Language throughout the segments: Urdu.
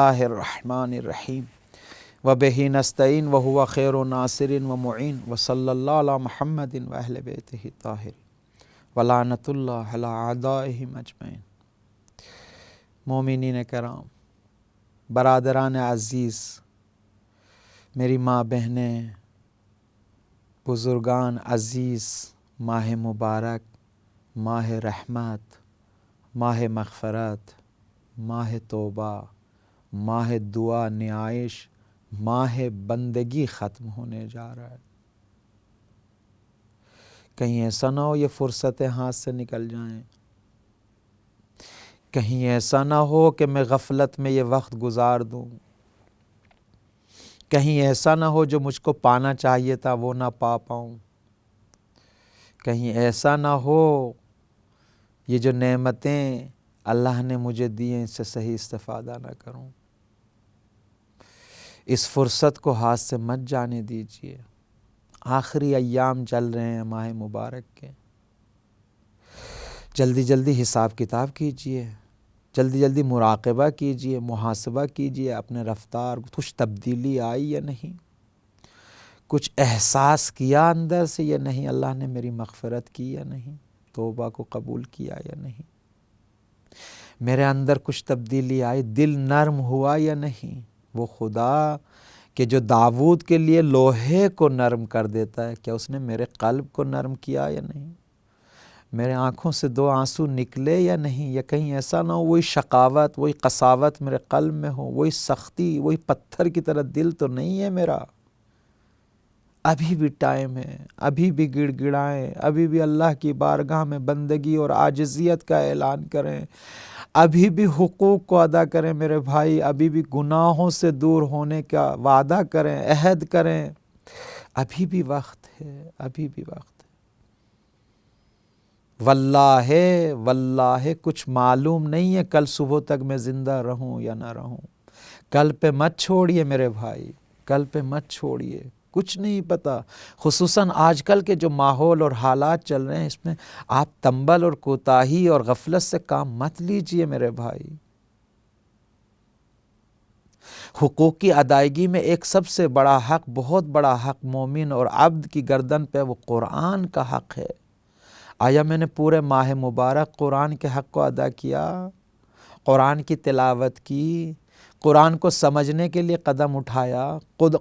اللہ الرحمن الرحیم وبہ نستعین وہو خیر ناصر ومعین وصلی اللہ علی محمد واہل بیتہ الطاہرین ولعنۃ اللہ علی اعدائہم اجمعین۔ مومنین کرام، برادران عزیز، میری ماں بہنیں، بزرگان عزیز، ماہ مبارک، ماہ رحمت، ماہ مغفرت، ماہ توبہ، ماہ دعا نیائش، ماہ بندگی ختم ہونے جا رہا ہے۔ کہیں ایسا نہ ہو یہ فرصتیں ہاتھ سے نکل جائیں، کہیں ایسا نہ ہو کہ میں غفلت میں یہ وقت گزار دوں، کہیں ایسا نہ ہو جو مجھ کو پانا چاہیے تھا وہ نہ پا پاؤں، کہیں ایسا نہ ہو یہ جو نعمتیں اللہ نے مجھے دی ہیں اس سے صحیح استفادہ نہ کروں۔ اس فرصت کو ہاتھ سے مت جانے دیجیے۔ آخری ایام چل رہے ہیں ماہ مبارک کے، جلدی جلدی حساب کتاب کیجیے، جلدی جلدی مراقبہ کیجیے، محاسبہ کیجیے اپنے رفتار، کچھ تبدیلی آئی یا نہیں، کچھ احساس کیا اندر سے یا نہیں، اللہ نے میری مغفرت کی یا نہیں، توبہ کو قبول کیا یا نہیں، میرے اندر کچھ تبدیلی آئی، دل نرم ہوا یا نہیں۔ وہ خدا کہ جو داؤد کے لیے لوہے کو نرم کر دیتا ہے، کیا اس نے میرے قلب کو نرم کیا یا نہیں؟ میرے آنکھوں سے 2 آنسو نکلے یا نہیں؟ یا کہیں ایسا نہ ہو وہی شقاوت، وہی قساوت میرے قلب میں ہو، وہی سختی، وہی پتھر کی طرح دل تو نہیں ہے میرا؟ ابھی بھی ٹائم ہے، ابھی بھی گڑ گڑائیں، ابھی بھی اللہ کی بارگاہ میں بندگی اور عاجزیت کا اعلان کریں، ابھی بھی حقوق کو ادا کریں میرے بھائی، ابھی بھی گناہوں سے دور ہونے کا وعدہ کریں، عہد کریں، ابھی بھی وقت ہے، ابھی بھی وقت ہے۔ واللہ کچھ معلوم نہیں ہے کل صبح تک میں زندہ رہوں یا نہ رہوں۔ کل پہ مت چھوڑیے میرے بھائی، کل پہ مت چھوڑیے، کچھ نہیں پتا۔ خصوصاً آج کل کے جو ماحول اور حالات چل رہے ہیں اس میں آپ تنبل اور کوتاہی اور غفلت سے کام مت لیجئے میرے بھائی۔ حقوق کی ادائیگی میں ایک سب سے بڑا حق، بہت بڑا حق مومن اور عبد کی گردن پہ وہ قرآن کا حق ہے۔ آیا میں نے پورے ماہ مبارک قرآن کے حق کو ادا کیا؟ قرآن کی تلاوت کی، قرآن کو سمجھنے کے لیے قدم اٹھایا،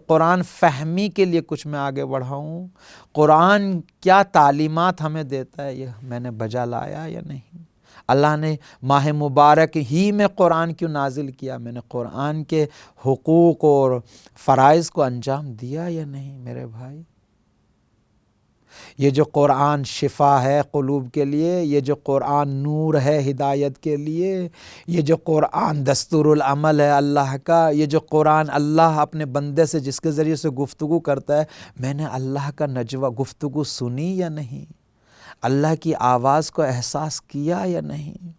قرآن فہمی کے لیے کچھ میں آگے بڑھاؤں، قرآن کیا تعلیمات ہمیں دیتا ہے یہ میں نے بجا لایا یا نہیں؟ اللہ نے ماہ مبارک ہی میں قرآن کیوں نازل کیا؟ میں نے قرآن کے حقوق اور فرائض کو انجام دیا یا نہیں میرے بھائی؟ یہ جو قرآن شفا ہے قلوب کے لیے، یہ جو قرآن نور ہے ہدایت کے لیے، یہ جو قرآن دستور العمل ہے اللہ کا، یہ جو قرآن اللہ اپنے بندے سے جس کے ذریعے سے گفتگو کرتا ہے، میں نے اللہ کا نجوہ گفتگو سنی یا نہیں؟ اللہ کی آواز کو احساس کیا یا نہیں؟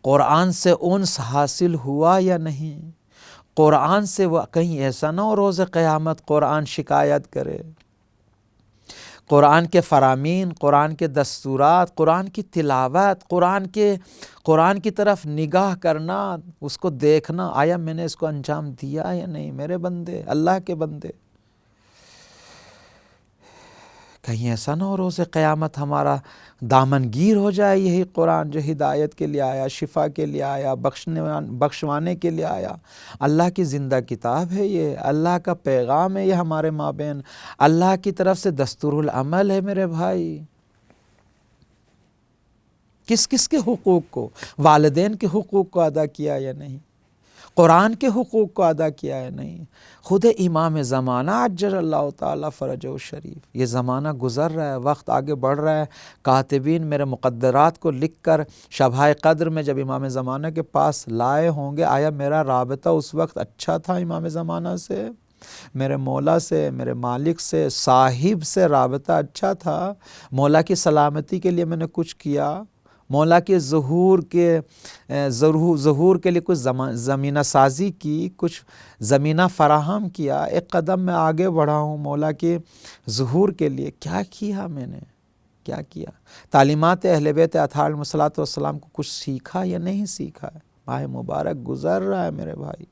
قرآن سے انس حاصل ہوا یا نہیں؟ قرآن سے وہ کہیں ایسا نہ ہو روز قیامت قرآن شکایت کرے۔ قرآن کے فرامین، قرآن کے دستورات، قرآن کی تلاوت، قرآن کی طرف نگاہ کرنا، اس کو دیکھنا، آیا میں نے اس کو انجام دیا یا نہیں میرے بندے، اللہ کے بندے؟ کہیں ایسا نہ ہو روز قیامت ہمارا دامن گیر ہو جائے یہی قرآن جو ہدایت کے لیے آیا، شفا کے لیے آیا، بخشوانے کے لیے آیا۔ اللہ کی زندہ کتاب ہے یہ، اللہ کا پیغام ہے یہ ہمارے مابین، اللہ کی طرف سے دستور العمل ہے میرے بھائی۔ کس کس کے حقوق کو؟ والدین کے حقوق کو ادا کیا یا نہیں؟ قرآن کے حقوق کو ادا کیا ہے نہیں؟ خود امام زمانہ عجل اللہ تعالیٰ فرجہ الشریف، یہ زمانہ گزر رہا ہے، وقت آگے بڑھ رہا ہے، کاتبین میرے مقدرات کو لکھ کر شبۂ قدر میں جب امام زمانہ کے پاس لائے ہوں گے، آیا میرا رابطہ اس وقت اچھا تھا امام زمانہ سے؟ میرے مولا سے، میرے مالک سے، صاحب سے رابطہ اچھا تھا؟ مولا کی سلامتی کے لیے میں نے کچھ کیا؟ مولا کے ظہور کے لیے کچھ زمینہ سازی کی، کچھ زمینہ فراہم کیا، ایک قدم میں آگے بڑھا ہوں مولا کے ظہور کے لیے؟ کیا کیا میں نے؟ کیا کیا؟ تعلیمات اہل بیت اطہار علیہم الصلوۃ والسلام کو کچھ سیکھا یا نہیں سیکھا ہے؟ ماہ مبارک گزر رہا ہے میرے بھائی،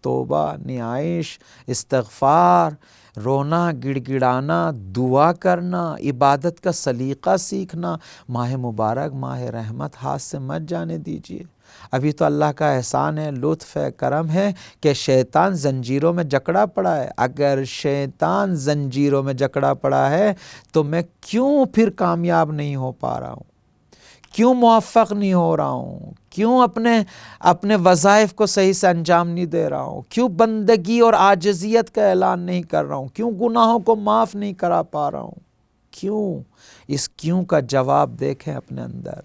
توبہ، نیائش، استغفار، رونا، گڑ گڑانا، دعا کرنا، عبادت کا سلیقہ سیکھنا۔ ماہ مبارک، ماہ رحمت ہاتھ سے مت جانے دیجیے۔ ابھی تو اللہ کا احسان ہے، لطف ہے، کرم ہے کہ شیطان زنجیروں میں جکڑا پڑا ہے۔ اگر شیطان زنجیروں میں جکڑا پڑا ہے تو میں کیوں پھر کامیاب نہیں ہو پا رہا ہوں؟ کیوں موفق نہیں ہو رہا ہوں؟ کیوں اپنے وظائف کو صحیح سے انجام نہیں دے رہا ہوں؟ کیوں بندگی اور عاجزیت کا اعلان نہیں کر رہا ہوں؟ کیوں گناہوں کو معاف نہیں کرا پا رہا ہوں؟ کیوں؟ اس کیوں کا جواب دیکھیں اپنے اندر۔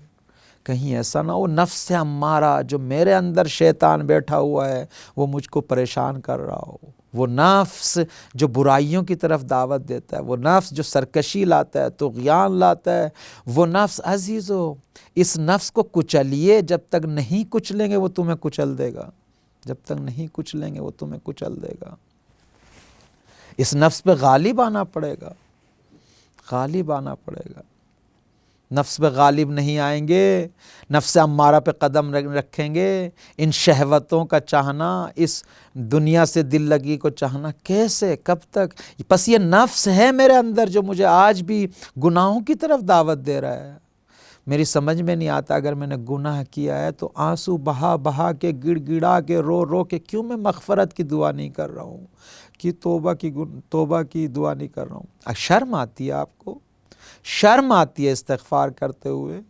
کہیں ایسا نہ ہو نفس امارہ جو میرے اندر شیطان بیٹھا ہوا ہے وہ مجھ کو پریشان کر رہا ہو، وہ نفس جو برائیوں کی طرف دعوت دیتا ہے، وہ نفس جو سرکشی لاتا ہے، طغیان لاتا ہے، وہ نفس عزیزو اس نفس کو کچلیے، جب تک نہیں کچلیں گے وہ تمہیں کچل دے گا، جب تک نہیں کچلیں گے وہ تمہیں کچل دے گا۔ اس نفس پہ غالب آنا پڑے گا، غالب آنا پڑے گا۔ نفس پہ غالب نہیں آئیں گے، نفس امارہ پہ قدم رکھیں گے، ان شہوتوں کا چاہنا، اس دنیا سے دل لگی کو چاہنا کیسے، کب تک؟ پس یہ نفس ہے میرے اندر جو مجھے آج بھی گناہوں کی طرف دعوت دے رہا ہے۔ میری سمجھ میں نہیں آتا، اگر میں نے گناہ کیا ہے تو آنسو بہا بہا کے، گڑ گڑا کے، رو رو کے کیوں میں مغفرت کی دعا نہیں کر رہا ہوں، کہ توبہ کی دعا نہیں کر رہا ہوں؟ شرم آتی ہے آپ کو؟ شرم آتی ہے استغفار کرتے ہوئے؟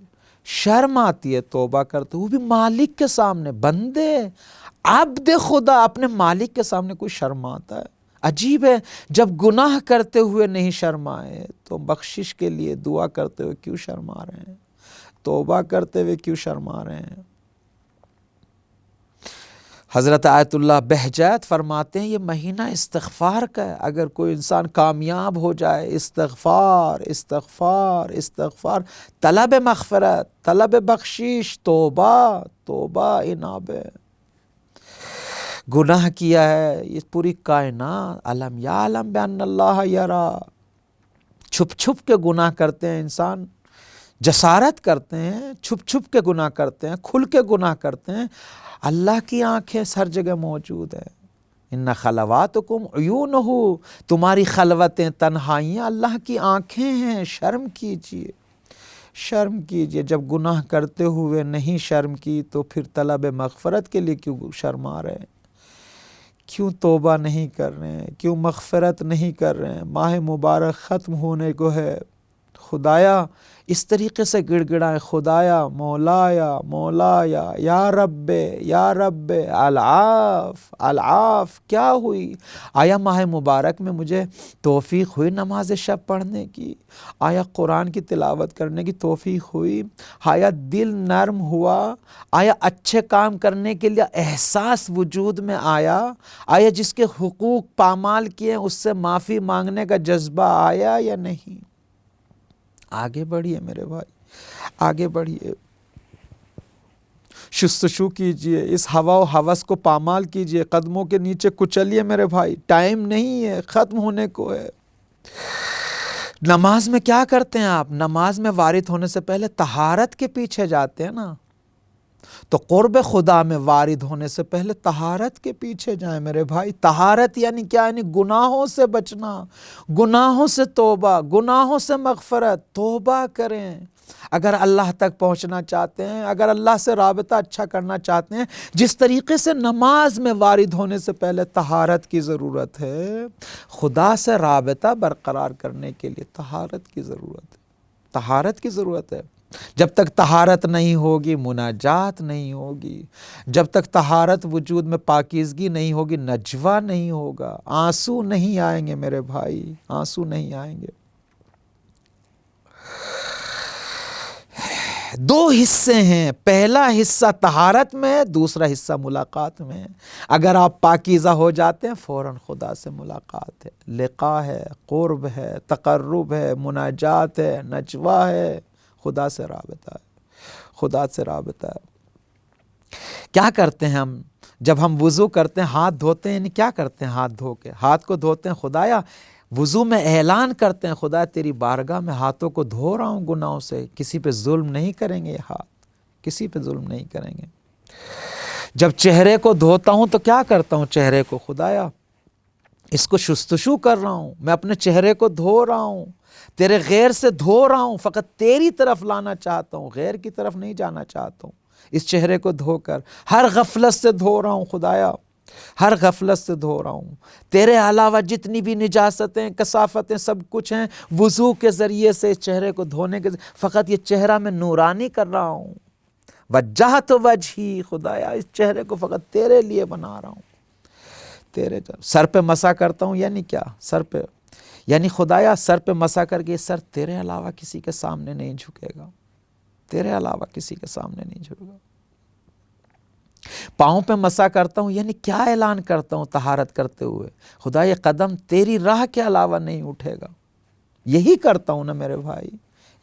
شرم آتی ہے توبہ کرتے ہوئے؟ بھی مالک کے سامنے، بندے عبد خدا اپنے مالک کے سامنے کوئی شرم آتا ہے؟ عجیب ہے، جب گناہ کرتے ہوئے نہیں شرمائے تو بخشش کے لیے دعا کرتے ہوئے کیوں شرما رہے ہیں؟ توبہ کرتے ہوئے کیوں شرما رہے ہیں؟ حضرت آیت اللہ بہجت فرماتے ہیں یہ مہینہ استغفار کا ہے۔ اگر کوئی انسان کامیاب ہو جائے، استغفار استغفار استغفار، طلب مغفرت، طلب بخشش، توبہ توبہ انابہ۔ گناہ کیا ہے یہ پوری کائنات، علم یعلم بان اللہ یرا، چھپ چھپ کے گناہ کرتے ہیں انسان، جسارت کرتے ہیں، چھپ چھپ کے گناہ کرتے ہیں، کھل کے گناہ کرتے ہیں۔ اللہ کی آنکھیں ہر جگہ موجود ہیں۔ ان خلواتکم عیونہ، تمہاری خلوتیں، تنہائیاں اللہ کی آنکھیں ہیں۔ شرم کیجئے، شرم کیجئے۔ جب گناہ کرتے ہوئے نہیں شرم کی تو پھر طلب مغفرت کے لیے کیوں شرما رہے ہیں؟ کیوں توبہ نہیں کر رہے ہیں؟ کیوں مغفرت نہیں کر رہے ہیں؟ ماہ مبارک ختم ہونے کو ہے، خدایا اس طریقے سے گڑ گڑائیں، خدایا، مولایا، مولایا، یا رب العاف العاف۔ کیا ہوئی؟ آیا ماہ مبارک میں مجھے توفیق ہوئی نماز شب پڑھنے کی؟ آیا قرآن کی تلاوت کرنے کی توفیق ہوئی؟ آیا دل نرم ہوا؟ آیا اچھے کام کرنے کے لیے احساس وجود میں آیا؟ آیا جس کے حقوق پامال کیے اس سے معافی مانگنے کا جذبہ آیا یا نہیں؟ آگے بڑھیے میرے بھائی، آگے بڑھیے، شستشو کیجئے، اس ہوا و ہوس کو پامال کیجئے، قدموں کے نیچے کچلیے میرے بھائی، ٹائم نہیں ہے، ختم ہونے کو ہے۔ نماز میں کیا کرتے ہیں آپ؟ نماز میں وارد ہونے سے پہلے طہارت کے پیچھے جاتے ہیں نا، تو قرب خدا میں وارد ہونے سے پہلے طہارت کے پیچھے جائیں میرے بھائی۔ طہارت یعنی کیا؟ یعنی گناہوں سے بچنا، گناہوں سے توبہ، گناہوں سے مغفرت۔ توبہ کریں اگر اللہ تک پہنچنا چاہتے ہیں، اگر اللہ سے رابطہ اچھا کرنا چاہتے ہیں۔ جس طریقے سے نماز میں وارد ہونے سے پہلے طہارت کی ضرورت ہے، خدا سے رابطہ برقرار کرنے کے لیے طہارت کی ضرورت ہے، طہارت کی ضرورت ہے۔ جب تک طہارت نہیں ہوگی مناجات نہیں ہوگی، جب تک طہارت وجود میں پاکیزگی نہیں ہوگی نجوہ نہیں ہوگا، آنسو نہیں آئیں گے میرے بھائی، آنسو نہیں آئیں گے۔ دو حصے ہیں، پہلا حصہ طہارت میں، دوسرا حصہ ملاقات میں۔ اگر آپ پاکیزہ ہو جاتے ہیں فوراً خدا سے ملاقات ہے، لقاء ہے، قرب ہے، تقرب ہے، مناجات ہے، نجوہ ہے، خدا سے رابطہ ہے، خدا سے رابطہ ہے۔ کیا کرتے ہیں ہم جب ہم وضو کرتے ہیں، ہاتھ دھوتے ہیں، یعنی کیا کرتے ہیں؟ ہاتھ دھو کے ہاتھ کو دھوتے ہیں، خدایا وضو میں اعلان کرتے ہیں، خدا تیری بارگاہ میں ہاتھوں کو دھو رہا ہوں گناہوں سے، کسی پہ ظلم نہیں کریں گے، یہ ہاتھ کسی پہ ظلم نہیں کریں گے۔ جب چہرے کو دھوتا ہوں تو کیا کرتا ہوں؟ چہرے کو خدایا اس کو شستشو کر رہا ہوں، میں اپنے چہرے کو دھو رہا ہوں، تیرے غیر سے دھو رہا ہوں، فقط تیری طرف لانا چاہتا ہوں، غیر کی طرف نہیں جانا چاہتا ہوں۔ اس چہرے کو دھو کر ہر غفلت سے دھو رہا ہوں خدایا، ہر غفلت سے دھو رہا ہوں، تیرے علاوہ جتنی بھی نجاستیں کثافتیں سب کچھ ہیں، وضو کے ذریعے سے اس چہرے کو دھونے کے فقط یہ چہرہ میں نورانی کر رہا ہوں۔ وجہت وجہی، خدایا اس چہرے کو فقط تیرے لیے بنا رہا ہوں، تیرے سر پہ مسا کرتا ہوں، یعنی کیا؟ سر پہ یعنی خدایا سر پہ مسا کر کے سر تیرے علاوہ کسی کے سامنے نہیں جھکے گا، تیرے علاوہ کسی کے سامنے نہیں جھکے گا۔ پاؤں پہ مسا کرتا ہوں، یعنی کیا اعلان کرتا ہوں طہارت کرتے ہوئے؟ خدا یہ قدم تیری راہ کے علاوہ نہیں اٹھے گا، یہی کرتا ہوں نا میرے بھائی،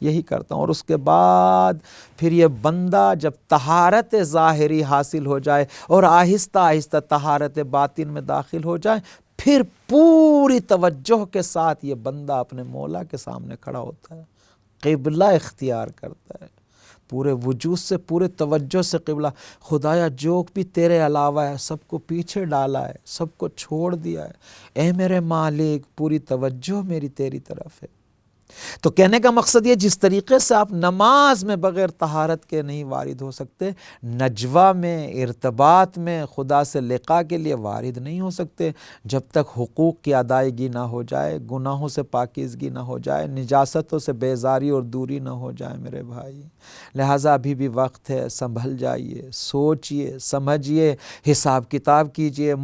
یہی کرتا ہوں۔ اور اس کے بعد پھر یہ بندہ جب طہارت ظاہری حاصل ہو جائے اور آہستہ آہستہ طہارت باطن میں داخل ہو جائے، پھر پوری توجہ کے ساتھ یہ بندہ اپنے مولا کے سامنے کھڑا ہوتا ہے، قبلہ اختیار کرتا ہے، پورے وجود سے پورے توجہ سے قبلہ۔ خدایا جو بھی تیرے علاوہ ہے سب کو پیچھے ڈالا ہے، سب کو چھوڑ دیا ہے، اے میرے مالک پوری توجہ میری تیری طرف ہے۔ تو کہنے کا مقصد یہ، جس طریقے سے آپ نماز میں بغیر طہارت کے نہیں وارد ہو سکتے، نجوہ میں ارتباط میں خدا سے لقاء کے لیے وارد نہیں ہو سکتے جب تک حقوق کی ادائیگی نہ ہو جائے، گناہوں سے پاکیزگی نہ ہو جائے، نجاستوں سے بیزاری اور دوری نہ ہو جائے میرے بھائی۔ لہٰذا ابھی بھی وقت ہے، سنبھل جائیے، سوچئے، سمجھئے، حساب کتاب کیجئے،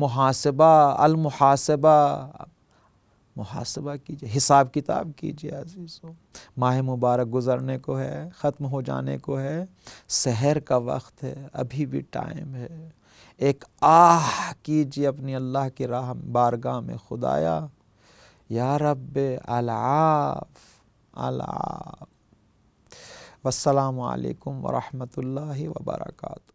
محاسبہ کیجئے، حساب کتاب کیجئے عزیزو۔ ماہ مبارک گزرنے کو ہے، ختم ہو جانے کو ہے، سحر کا وقت ہے، ابھی بھی ٹائم ہے۔ ایک آہ کیجئے اپنی اللہ کی راہ بارگاہ میں، خدایا یا رب العاف العاف۔ والسلام علیکم ورحمۃ اللہ وبرکاتہ۔